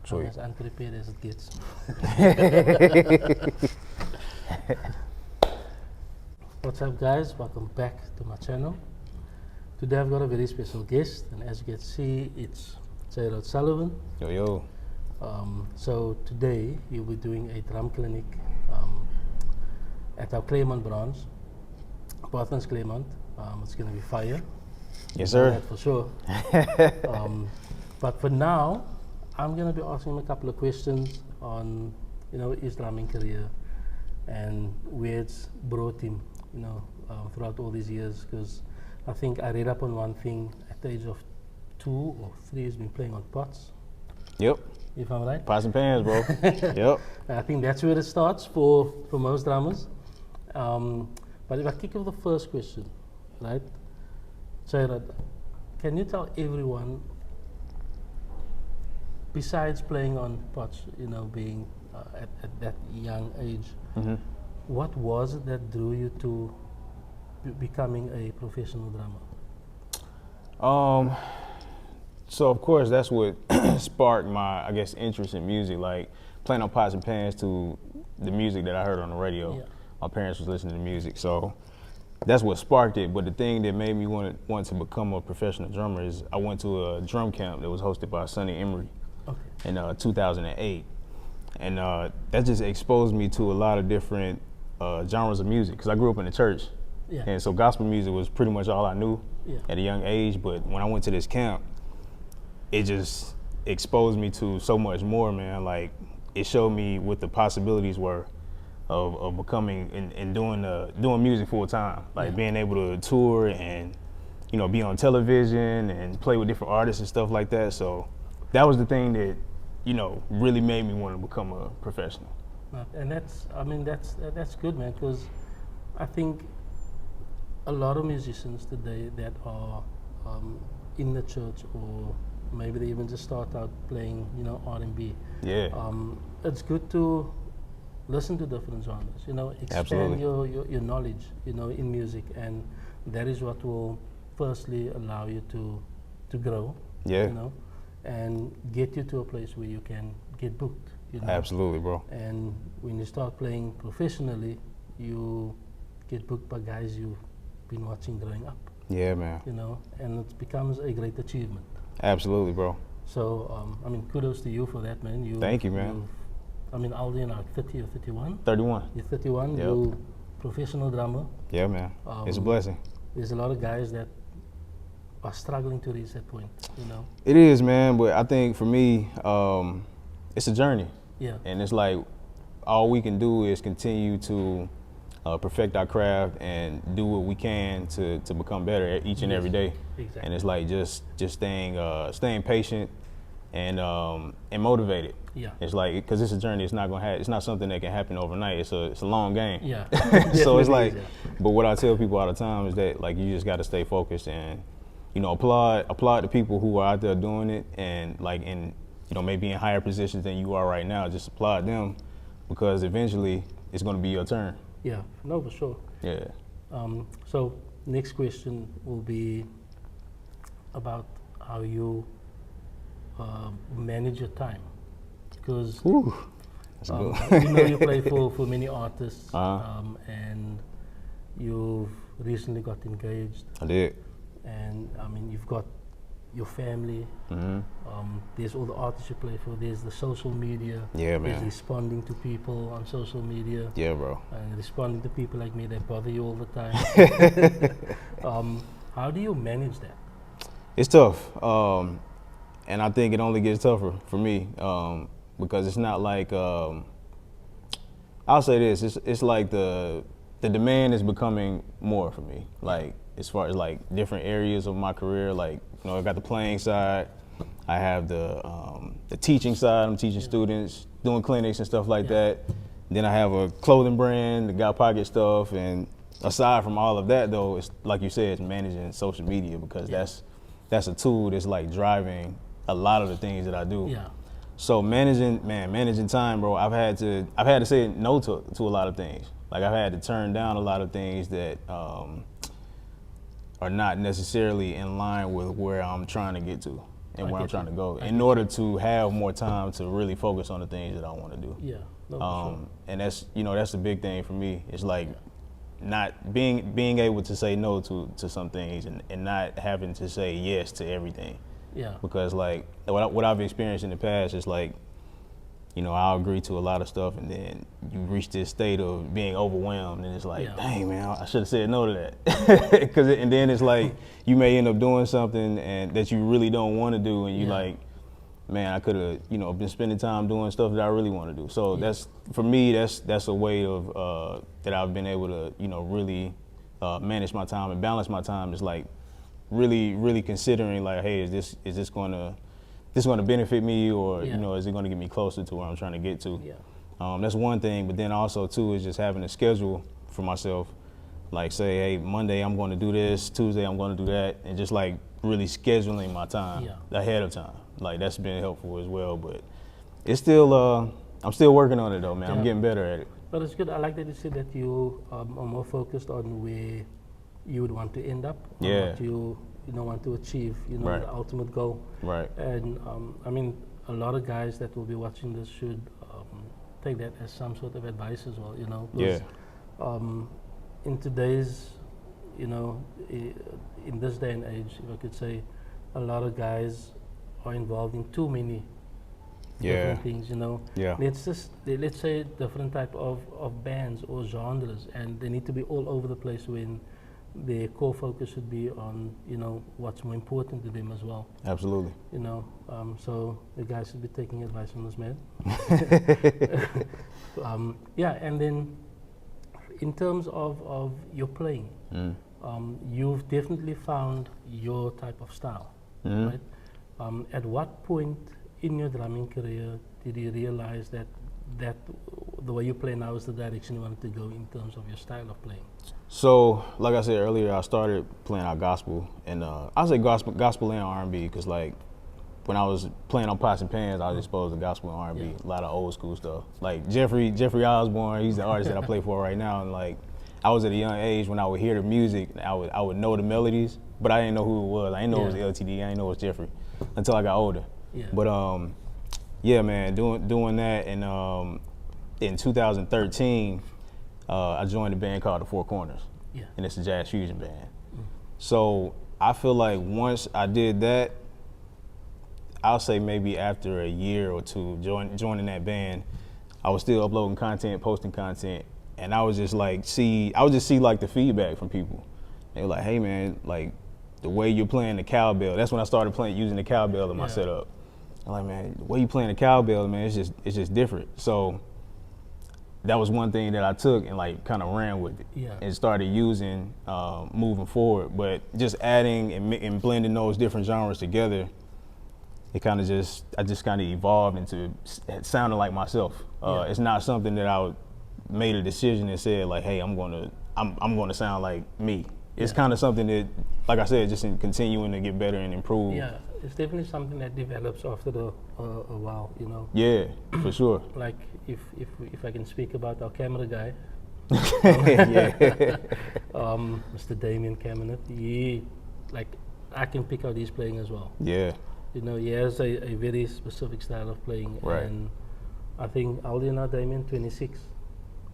I'm Sweet. as unprepared as it gets. What's up, guys? Welcome back to my channel. Today I've got a very special guest, and as you can see, it's Gerald Sullivan. Yo, yo. So today you'll be doing a drum clinic at our Claremont branch, Partners Claremont. It's going to be fire. Yes, You know sir. that for sure. But for now, I'm going to be asking him a couple of questions on, his drumming career and where it's brought him, throughout all these years. Because I think I read up on one thing at the age of 2 or 3, he's been playing on pots, Yep. if I'm right. Pots and pans, bro. Yep. I think that's where it starts for most drummers. But if I kick off the first question, right? Jairad, can you tell everyone, besides playing on pots, being at that young age, what was it that drew you to becoming a professional drummer? So of course that's what sparked my, I guess, interest in music, like playing on pots and pans to the music that I heard on the radio. Yeah. My parents was listening to music, so that's what sparked it. But the thing that made me want to become a professional drummer is I went to a drum camp that was hosted by Sonny Emery in 2008. And that just exposed me to a lot of different genres of music, because I grew up in the church. Yeah. And so gospel music was pretty much all I knew at a young age. But when I went to this camp, it just exposed me to so much more, man. Like, it showed me what the possibilities were of becoming and doing music full time. Like being able to tour and, be on television and play with different artists and stuff like that. So that was the thing that, really made me want to become a professional. And that's good, man, because I think a lot of musicians today that are in the church, or maybe they even just start out playing, R&B. Yeah. It's good to listen to different genres, expand Absolutely. your knowledge, in music, and that is what will firstly allow you to grow, Yeah. and get you to a place where you can get booked, Absolutely, bro. And when you start playing professionally, you get booked by guys you've been watching growing up, Yeah, man. and it becomes a great achievement. Absolutely, bro. So, kudos to you for that, man. Thank you, man. How old are you now, 30 or 31? 31. You're 31, Yep. you're professional drummer. Yeah, man. It's a blessing. There's a lot of guys that are struggling to reach that point, It is, man, but I think for me, it's a journey. Yeah. And it's like all we can do is continue to perfect our craft and do what we can to become better each and every day. Exactly. And it's like just staying patient and motivated. Yeah. It's like, because it's a journey. It's not something that can happen overnight. It's a long game. Yeah. So it's like, Definitely is, yeah. but what I tell people all the time is that, like, you just got to stay focused and, applaud the people who are out there doing it, and like maybe in higher positions than you are right now. Just applaud them, because eventually it's going to be your turn. Yeah, no, for sure. Yeah. So next question will be about how you manage your time, because Ooh, that's good. you play for many artists, Uh-huh. and you've recently got engaged, I did. and you've got your family. Mm-hmm. There's all the artists you play for. There's the social media. Yeah, There's man. responding to people on social media. Yeah, bro. And responding to people like me that bother you all the time. How do you manage that? It's tough, and I think it only gets tougher for me, because it's not like, I'll say this, it's like the demand is becoming more for me, like as far as like different areas of my career. Like, I got the playing side, I have the teaching side. I'm teaching students, doing clinics and stuff like that. Then I have a clothing brand, the Got Pocket stuff, and aside from all of that, though, it's like you said, it's managing social media, because that's a tool that's like driving a lot of the things that I do. Yeah. So managing time, bro. I've had to say no to a lot of things. Like, I've had to turn down a lot of things that are not necessarily in line with where I'm trying to get to. and I where I'm get trying you. to go I in order to have more time to really focus on the things that I want to do. Yeah, no, for sure. And that's that's the big thing for me. It's like not being able to say no to some things and not having to say yes to everything. Yeah, Because like what I've experienced in the past is like, I'll agree to a lot of stuff and then you reach this state of being overwhelmed and it's like, Yeah. dang man, I should have said no to that. And then it's like you may end up doing something and that you really don't want to do and you Yeah. like, man, I could have, been spending time doing stuff that I really want to do. So Yeah. that's, for me, that's a way of, that I've been able to, really manage my time and balance my time is like really, really considering like, hey, is this going to benefit me or, Yeah. is it going to get me closer to where I'm trying to get to? Yeah. That's one thing, but then also too is just having a schedule for myself. Like say, hey, Monday I'm going to do this, Tuesday I'm going to do that, and just like really scheduling my time ahead of time. Like that's been helpful as well, but it's still, I'm still working on it though, man. I'm getting better at it. But it's good. I like that you said that you are more focused on where you would want to end up, on Yeah. what you want to achieve, Right. the ultimate goal. Right. And I mean, a lot of guys that will be watching this should take that as some sort of advice as well. Yeah. In today's, in this day and age, if I could say, a lot of guys are involved in too many different things. Yeah. Let's say different type of bands or genres, and they need to be all over the place when their core focus should be on what's more important to them as well. Absolutely. So the guys should be taking advice from this man. Yeah, and then in terms of your playing, you've definitely found your type of style, right? At what point in your drumming career did you realize that the way you play now is the direction you wanted to go in terms of your style of playing? So, like I said earlier, I started playing our gospel, and I say gospel and R&B because like when I was playing on pots and pans, I was exposed to gospel and R&B, a lot of old school stuff. Like Jeffrey Osborne, he's the artist that I play for right now, and like I was at a young age when I would hear the music, I would know the melodies, but I didn't know who it was. I didn't know it was LTD. I didn't know it was Jeffrey until I got older. Yeah. But yeah, man, doing that, and in 2013, I joined a band called the Four Corners, and it's a jazz fusion band. So I feel like once I did that, I'll say maybe after a year or two joining that band, I was still uploading content, posting content, and I would just see like the feedback from people. They were like, hey man, like the way you're playing the cowbell. That's when I started using the cowbell in my setup. I'm like, man, the way you playing the cowbell, man, it's just different. So that was one thing that I took and like kind of ran with it and started using moving forward. But just adding and blending those different genres together, I just kind of evolved into sounding like myself. It's not something that I made a decision and said like, hey, I'm going to sound like me. It's kind of something that, like I said, just in continuing to get better and improve. Yeah, it's definitely something that develops after a while, Yeah, for sure. Like if I can speak about our camera guy, Mr. Damien Cabinet, I can pick out his playing as well. Yeah. He has a very specific style of playing. Right. And I think, how old are you now, Damien? 26.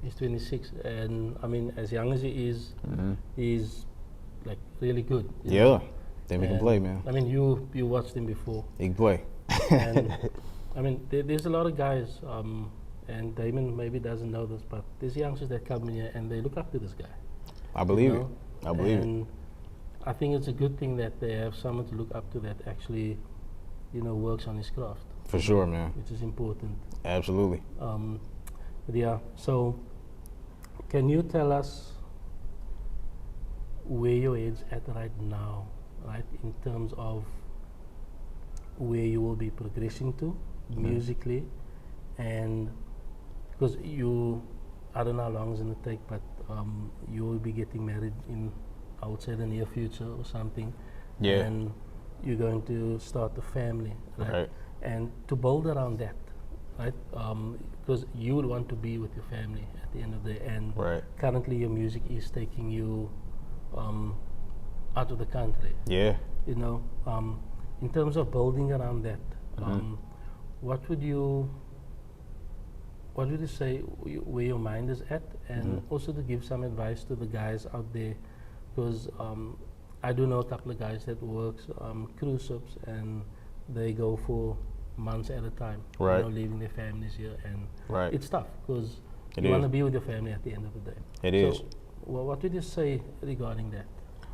He's 26, and I mean, as young as he is, he's like really good. Yeah, Damien can play, man. I mean, you watched him before. He can play. And I mean, there's a lot of guys, and Damon maybe doesn't know this, but there's youngsters that come in here and they look up to this guy. I believe it. I believe it. And I think it's a good thing that they have someone to look up to that actually, works on his craft. For sure, man. Which is important. Absolutely. But yeah, so can you tell us where your head's at right now, right, in terms of where you will be progressing to musically, and because I don't know how long it's going to take, but you will be getting married in, I would say, the near future or something. Yeah. And you're going to start a family, Right. And to build around that, right? Because you would want to be with your family at the end of the day, and currently your music is taking you out of the country. Yeah. in terms of building around that, what would you say where your mind is at, and also to give some advice to the guys out there, because I do know a couple of guys that works cruise ships and they go for months at a time, Right. you know, leaving their families here, and Right. it's tough because It you want to is. be with your family at the end of the day. It is. Well, what would you say regarding that?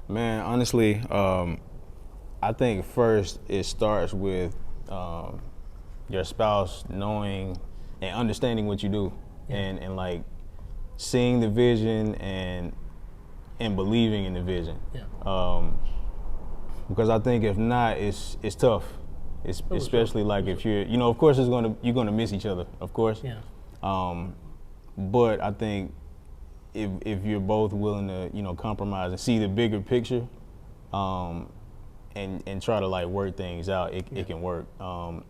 Man, honestly, I think first it starts with your spouse knowing and understanding what you do, and like seeing the vision and believing in the vision. Yeah. Because I think if not, it's tough. It's Oh, especially sure. like if you're, you know, of course you're gonna miss each other, of course. Yeah. But I think if you're both willing to, you know, compromise and see the bigger picture, and try to like work things out, it can work. I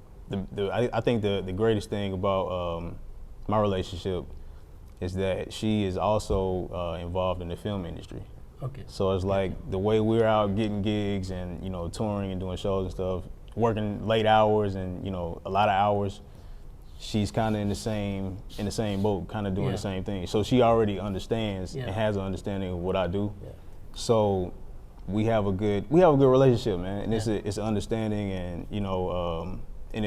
think the greatest thing about my relationship is that she is also involved in the film industry. Okay. So it's like the way we're out getting gigs and, you know, touring and doing shows and stuff, working late hours and, you know, a lot of hours, she's kind of in the same boat, kind of doing Yeah. the same thing. So she already understands Yeah. and has an understanding of what I do. Yeah. So we have a good relationship, man, and Yeah. it's an understanding, and you know, you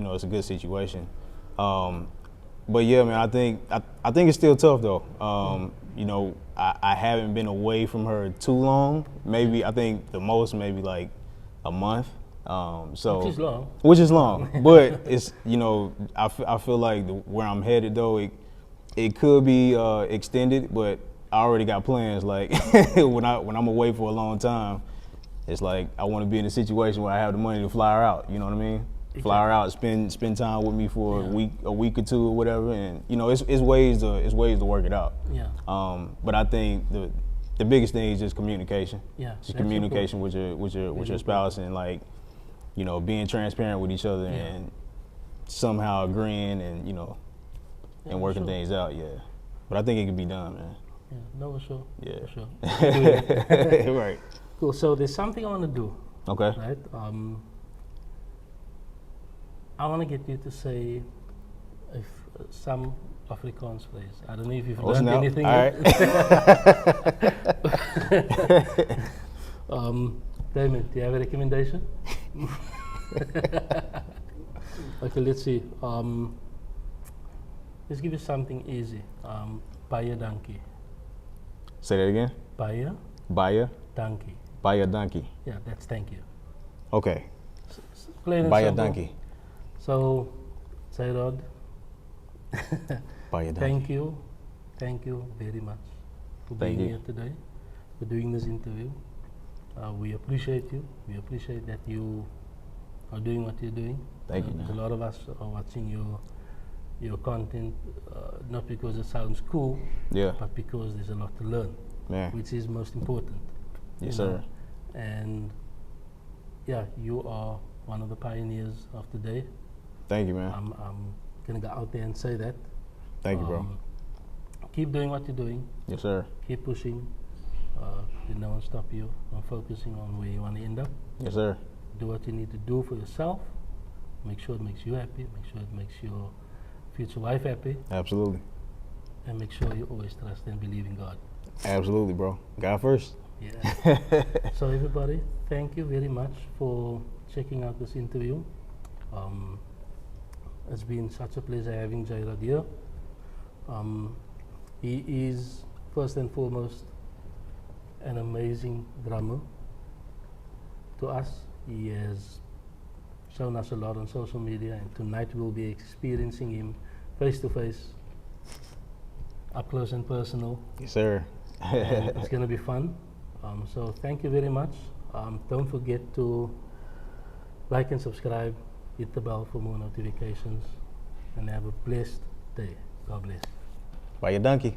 know, it's a good situation. But yeah, man, I think it's still tough though. You know, I haven't been away from her too long. Maybe I think the most maybe like a month. So Which is long. but it's, you know, I feel like where I'm headed though, it could be extended, but I already got plans. Like when I'm away for a long time, it's like I want to be in a situation where I have the money to fly her out. You know what I mean? Fly her out, spend time with me for a week or two or whatever, and you know, it's ways to work it out. Yeah. But I think the biggest thing is just communication. Yeah, Just that's communication with your spouse, and like, you know, being transparent with each other, Yeah. and somehow agreeing, and you know, Yeah, and working sure. things out. Yeah. But I think it can be done, man. Yeah, no, for sure. Yeah. For sure. Right. Cool. So there's something I want to do, Okay. right? I want to get you to say if some Afrikaans phrase. I don't know if you've learned Snap. anything. All right. Damon, do you have a recommendation? Okay, let's see. Let's give you something easy. Baie donkey. Say that again. Baie Buy donkey. a donkey. Yeah, that's thank you. Okay. Plain and Buy a simple. donkey. So, Zairod, Buy a donkey. thank you very much for Thank being you. here today, for doing this interview. We appreciate you. We appreciate that you are doing what you're doing. Thank you, A man. lot of us are watching your content, not because it sounds cool, Yeah. but because there's a lot to learn, Man. which is most important. Yes, you know. sir. And yeah, you are one of the pioneers of today. Thank you, man. I'm gonna go out there and say that. Thank you, bro. Keep doing what you're doing. Yes, sir. Keep pushing. Let no one stop you from focusing on where you want to end up. Yes, sir. Do what you need to do for yourself. Make sure it makes you happy. Make sure it makes your future wife happy. Absolutely. And make sure you always trust and believe in God. Absolutely, bro. God first. Yeah. So everybody, thank you very much for checking out this interview. It's been such a pleasure having Jairad here. He is first and foremost an amazing drummer. To us, he has shown us a lot on social media, and tonight we'll be experiencing him face to face, up close and personal. Yes, sir. And it's going to be fun. So thank you very much. Don't forget to like and subscribe, hit the bell for more notifications, and have a blessed day. God bless. Buy a donkey.